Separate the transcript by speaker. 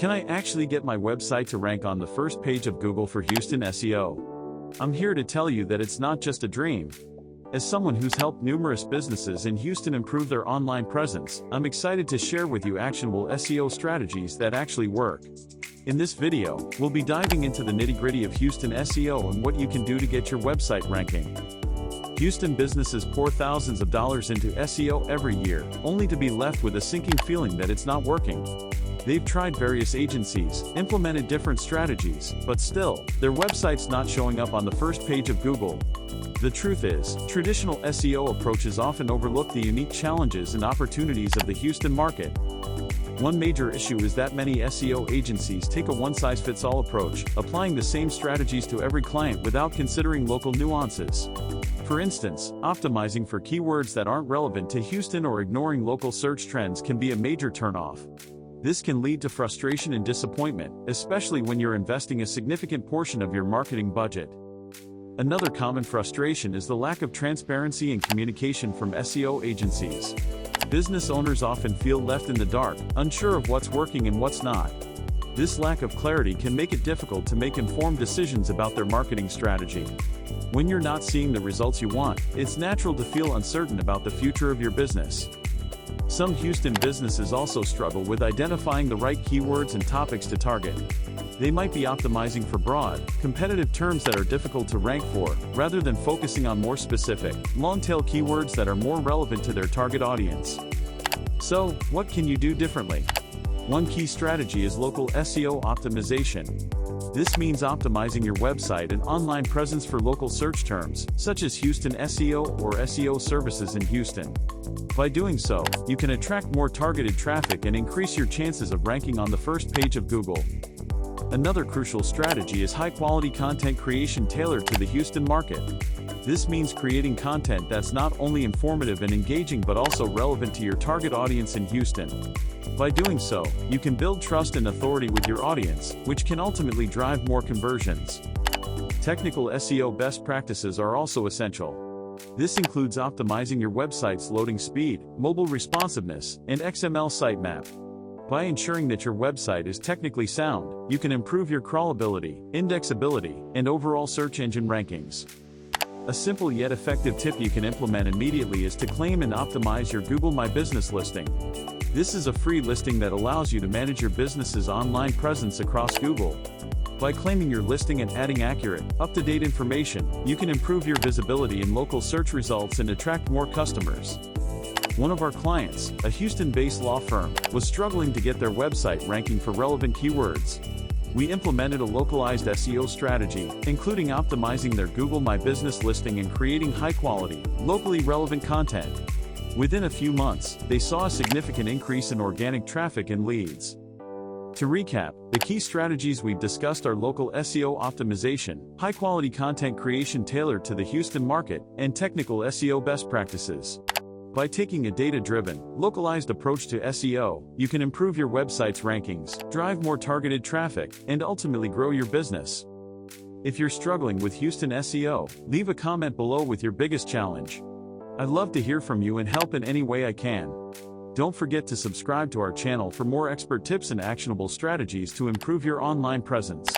Speaker 1: Can I actually get my website to rank on the first page of Google for Houston SEO? I'm here to tell you that it's not just a dream. As someone who's helped numerous businesses in Houston improve their online presence, I'm excited to share with you actionable SEO strategies that actually work. In this video, we'll be diving into the nitty-gritty of Houston SEO and what you can do to get your website ranking. Houston businesses pour thousands of dollars into SEO every year, only to be left with a sinking feeling that it's not working. They've tried various agencies, implemented different strategies, but still, their website's not showing up on the first page of Google. The truth is, traditional SEO approaches often overlook the unique challenges and opportunities of the Houston market. One major issue is that many SEO agencies take a one-size-fits-all approach, applying the same strategies to every client without considering local nuances. For instance, optimizing for keywords that aren't relevant to Houston or ignoring local search trends can be a major turnoff. This can lead to frustration and disappointment, especially when you're investing a significant portion of your marketing budget. Another common frustration is the lack of transparency and communication from SEO agencies. Business owners often feel left in the dark, unsure of what's working and what's not. This lack of clarity can make it difficult to make informed decisions about their marketing strategy. When you're not seeing the results you want, it's natural to feel uncertain about the future of your business. Some Houston businesses also struggle with identifying the right keywords and topics to target. They might be optimizing for broad, competitive terms that are difficult to rank for, rather than focusing on more specific, long-tail keywords that are more relevant to their target audience. So, what can you do differently? One key strategy is local SEO optimization. This means optimizing your website and online presence for local search terms, such as Houston SEO or SEO services in Houston. By doing so, you can attract more targeted traffic and increase your chances of ranking on the first page of Google. Another crucial strategy is high-quality content creation tailored to the Houston market. This means creating content that's not only informative and engaging but also relevant to your target audience in Houston. By doing so, you can build trust and authority with your audience, which can ultimately drive more conversions. Technical SEO best practices are also essential. This includes optimizing your website's loading speed, mobile responsiveness, and XML sitemap. By ensuring that your website is technically sound, you can improve your crawlability, indexability, and overall search engine rankings. A simple yet effective tip you can implement immediately is to claim and optimize your Google My Business listing. This is a free listing that allows you to manage your business's online presence across Google. By claiming your listing and adding accurate, up-to-date information, you can improve your visibility in local search results and attract more customers. One of our clients, a Houston-based law firm, was struggling to get their website ranking for relevant keywords. We implemented a localized SEO strategy, including optimizing their Google My Business listing and creating high-quality, locally relevant content. Within a few months, they saw a significant increase in organic traffic and leads. To recap, the key strategies we've discussed are local SEO optimization, high-quality content creation tailored to the Houston market, and technical SEO best practices. By taking a data-driven, localized approach to SEO, you can improve your website's rankings, drive more targeted traffic, and ultimately grow your business. If you're struggling with Houston SEO, leave a comment below with your biggest challenge. I'd love to hear from you and help in any way I can. Don't forget to subscribe to our channel for more expert tips and actionable strategies to improve your online presence.